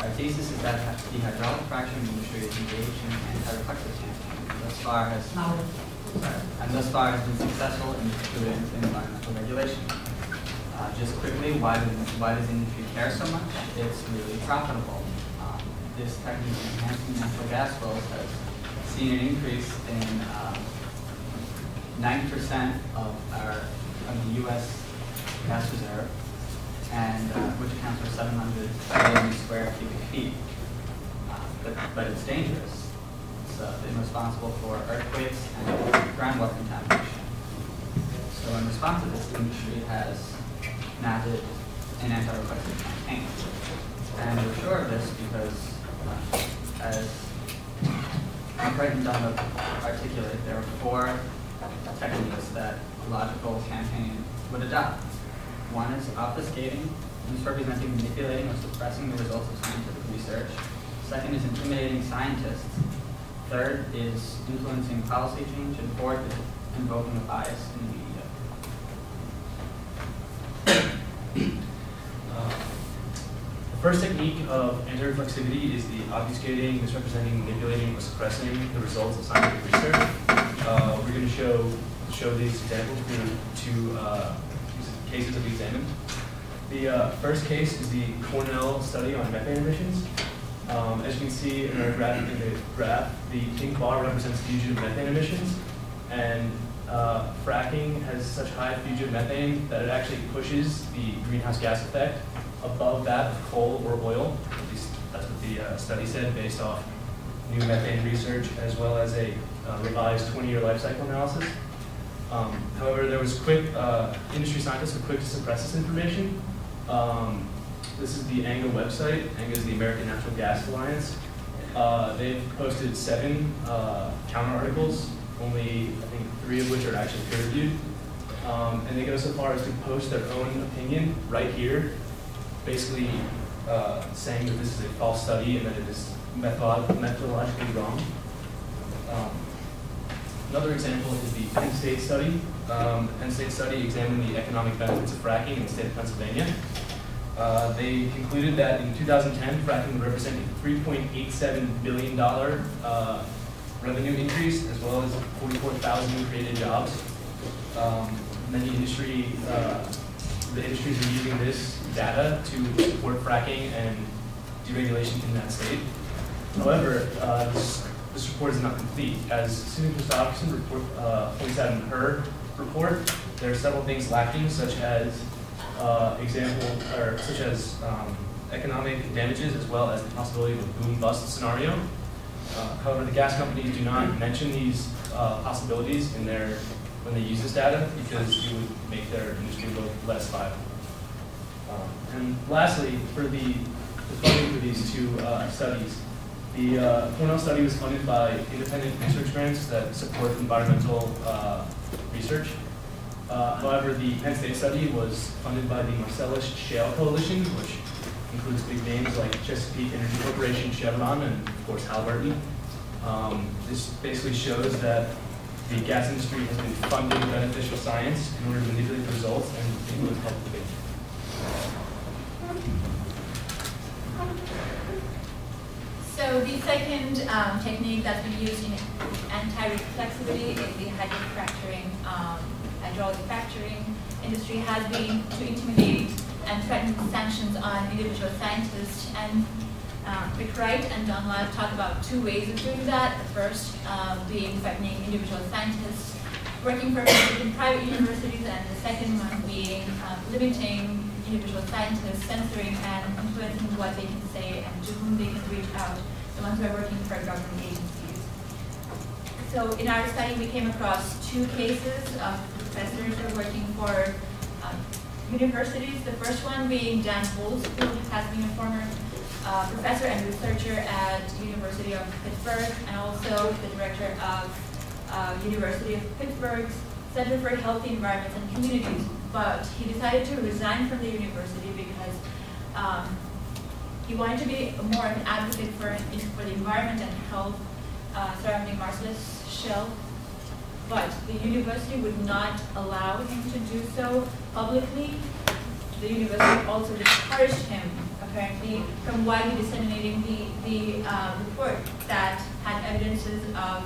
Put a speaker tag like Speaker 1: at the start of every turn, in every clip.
Speaker 1: Our thesis is that the hydraulic fracturing industry is engaged in anti-reflexive campaign, and thus far has been successful in pursuing environmental regulation. Just quickly, why does the industry care so much? It's really profitable. This technique enhancing natural gas flows has seen an increase in 90% of the U.S. gas reserve, and which accounts for 700 billion square cubic feet. But it's dangerous. It's been responsible for earthquakes and groundwater contamination. So in response to this, the industry has mounted an anti-reflexive campaign. And we're sure of this because, as Bright and Dunlop articulate, there are 4 techniques that a logical campaign would adopt. One is obfuscating, misrepresenting, manipulating, or suppressing the results of scientific research. Second is intimidating scientists. Third is influencing policy change. And fourth is invoking a bias in the media.
Speaker 2: The first technique of anti-reflexivity is the obfuscating, misrepresenting, manipulating, or suppressing the results of scientific research. We're going to show these examples through 2 cases that we examined. The first case is the Cornell study on methane emissions. As you can see in our graph, the pink bar represents fugitive methane emissions, and fracking has such high fugitive methane that it actually pushes the greenhouse gas effect above that of coal or oil. At least that's what the study said based off new methane research as well as a revised 20-year life cycle analysis. However, there was industry scientists were quick to suppress this information. This is the ANGA website. ANGA is the American Natural Gas Alliance. They've posted 7 counter articles, only I think 3 of which are actually peer-reviewed. And they go so far as to post their own opinion right here, basically saying that this is a false study and that it is methodologically wrong. Another example is the Penn State study. The Penn State study examined the economic benefits of fracking in the state of Pennsylvania. They concluded that in 2010, fracking would represent a $3.87 billion revenue increase, as well as 44,000 created jobs. Many the industries are using this data to support fracking and deregulation in that state. However, this report is not complete. As Susan Christopherson points out in her report, there are several things lacking, such as economic damages, as well as the possibility of a boom-bust scenario. However, the gas companies do not mention these possibilities in when they use this data, because it would make their industry look less viable. And lastly, for the funding for these 2 studies, the Cornell study was funded by independent research grants that support environmental research. However, the Penn State study was funded by the Marcellus Shale Coalition, which includes big names like Chesapeake Energy Corporation, Chevron, and of course Halliburton. This basically shows that the gas industry has been funding beneficial science in order to manipulate the results and influence public debate.
Speaker 3: So the second technique that's been used in anti-reflexivity is the hydraulic fracturing industry has been to intimidate and threaten sanctions on individual scientists. And Wright and Dunlop talk about 2 ways of doing that. The first being threatening individual scientists working for private universities, and the second one being limiting individual scientists, censoring and influencing what they can say and to whom they can reach out, the ones who are working for government agencies. So in our study, we came across 2 cases of professors who are working for universities. The first one being Dan Holtz, who has been a former professor and researcher at University of Pittsburgh, and also the director of University of Pittsburgh's Center for Healthy Environments and Communities. But he decided to resign from the university because he wanted to be more of an advocate for the environment and health surrounding Marcellus Shale. But the university would not allow him to do so publicly the university also discouraged him, apparently, from widely disseminating the report that had evidences of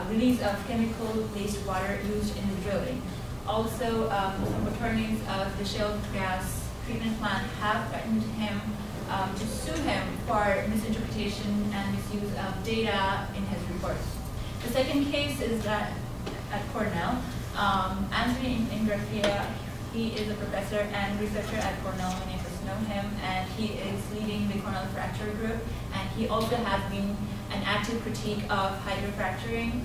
Speaker 3: release of chemical wastewater used in the drilling. Also, some attorneys of the shale gas treatment plant have threatened him to sue him for misinterpretation and misuse of data in his reports. The second case is that at Cornell, Anthony Ingrafia, he is a professor and researcher at Cornell. Many of us know him, and he is leading the Cornell Fracture Group, and he also has been an active critique of hydrofracturing.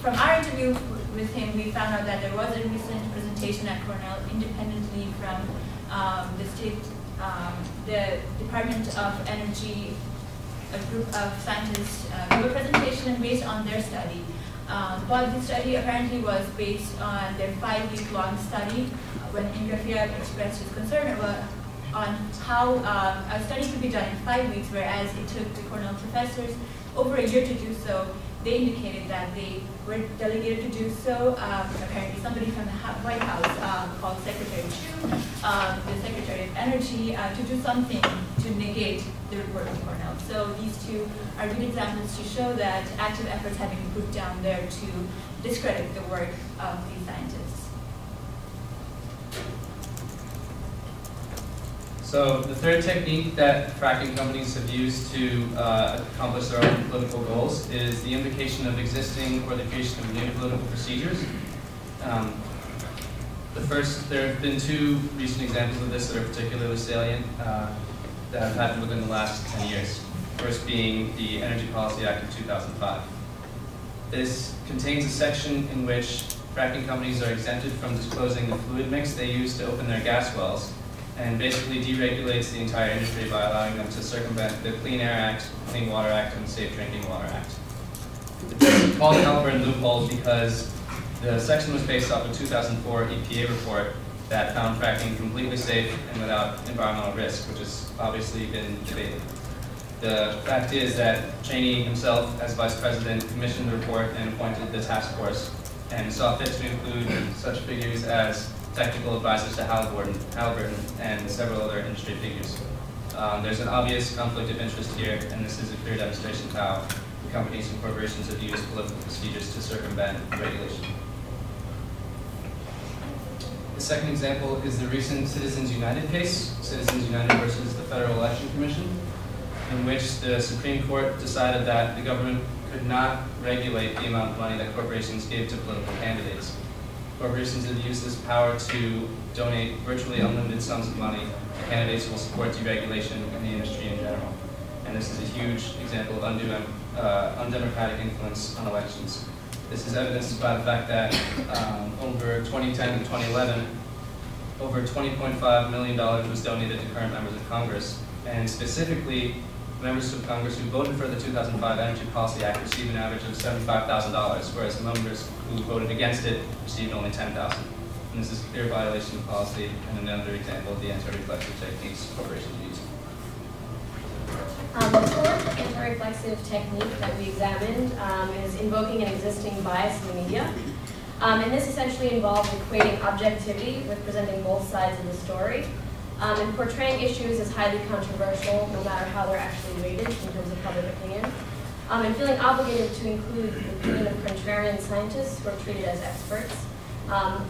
Speaker 3: From our interview with him, we found out that there was a recent presentation at Cornell independently from the Department of Energy, a group of scientists gave a presentation based on their study. But the study apparently was based on their 5-week-long study when Ingrafia expressed his concern on how a study could be done in 5 weeks, whereas it took the Cornell professors over a year to do so. They indicated that they were delegated to do so. Apparently somebody from the White House called Secretary Chu, the Secretary of Energy, to do something to negate the report of Cornell. So these two are good examples to show that active efforts have been put down there to discredit the work of these scientists.
Speaker 2: So the third technique that fracking companies have used to accomplish their own political goals is the invocation of existing or the creation of new political procedures. There have been 2 recent examples of this that are particularly salient that have happened within the last 10 years. First being the Energy Policy Act of 2005. This contains a section in which fracking companies are exempted from disclosing the fluid mix they use to open their gas wells, and basically deregulates the entire industry by allowing them to circumvent the Clean Air Act, Clean Water Act, and the Safe Drinking Water Act. It's called Halpern loophole because the section was based off a 2004 EPA report that found fracking completely safe and without environmental risk, which has obviously been debated. The fact is that Cheney himself, as vice president, commissioned the report and appointed the task force, and saw fit to include such figures as technical advisors to Halliburton, and several other industry figures. There's an obvious conflict of interest here, and this is a clear demonstration of how the companies and corporations have used political procedures to circumvent regulation. The second example is the recent Citizens United case, Citizens United versus the Federal Election Commission, in which the Supreme Court decided that the government could not regulate the amount of money that corporations give to political candidates. Corporations have used this power to donate virtually unlimited sums of money to candidates who will support deregulation in the industry in general. And this is a huge example of undemocratic influence on elections. This is evidenced by the fact that over 2010 and 2011, over $20.5 million was donated to current members of Congress, and specifically members of Congress who voted for the 2005 Energy Policy Act received an average of $75,000, whereas members who voted against it received only $10,000. And this is a clear violation of policy and another example of the anti-reflexive techniques corporations use.
Speaker 4: The fourth anti-reflexive technique that we examined is invoking an existing bias in the media. And this essentially involves equating objectivity with presenting both sides of the story, and portraying issues as highly controversial, no matter how they're actually weighted in terms of public opinion, and feeling obligated to include the opinion of contrarian scientists who are treated as experts.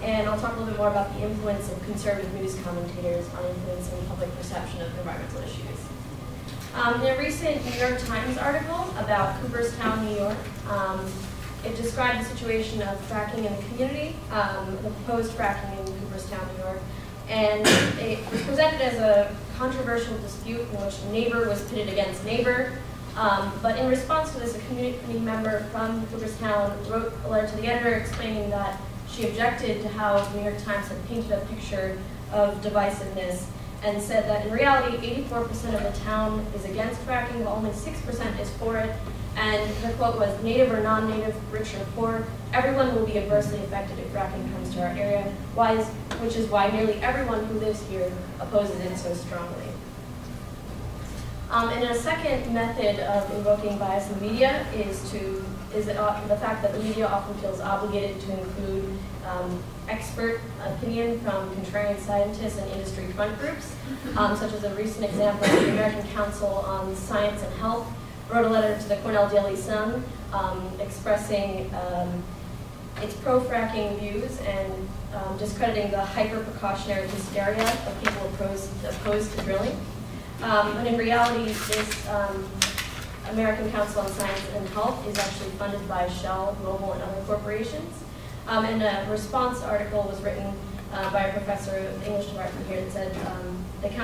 Speaker 4: And I'll talk a little bit more about the influence of conservative news commentators on influencing public perception of environmental issues. In a recent New York Times article about Cooperstown, New York, it described the situation of fracking in the community, the proposed fracking in Cooperstown, New York, and it was presented as a controversial dispute in which neighbor was pitted against neighbor. But in response to this, a community member from Cooperstown wrote a letter to the editor explaining that she objected to how the New York Times had painted a picture of divisiveness, and said that in reality, 84% of the town is against fracking, while only 6% is for it. And the quote was, "Native or non-native, rich or poor, everyone will be adversely affected if fracking comes to our area, which is why nearly everyone who lives here opposes it so strongly." And a second method of invoking bias in the media is the fact that the media often feels obligated to include expert opinion from contrarian scientists and industry front groups, such as a recent example, the American Council on Science and Health wrote a letter to the Cornell Daily Sun expressing its pro-fracking views and discrediting the hyper-precautionary hysteria of people opposed to drilling. But in reality, this American Council on Science and Health is actually funded by Shell, Mobil, and other corporations. And a response article was written by a professor of the English department here that said the council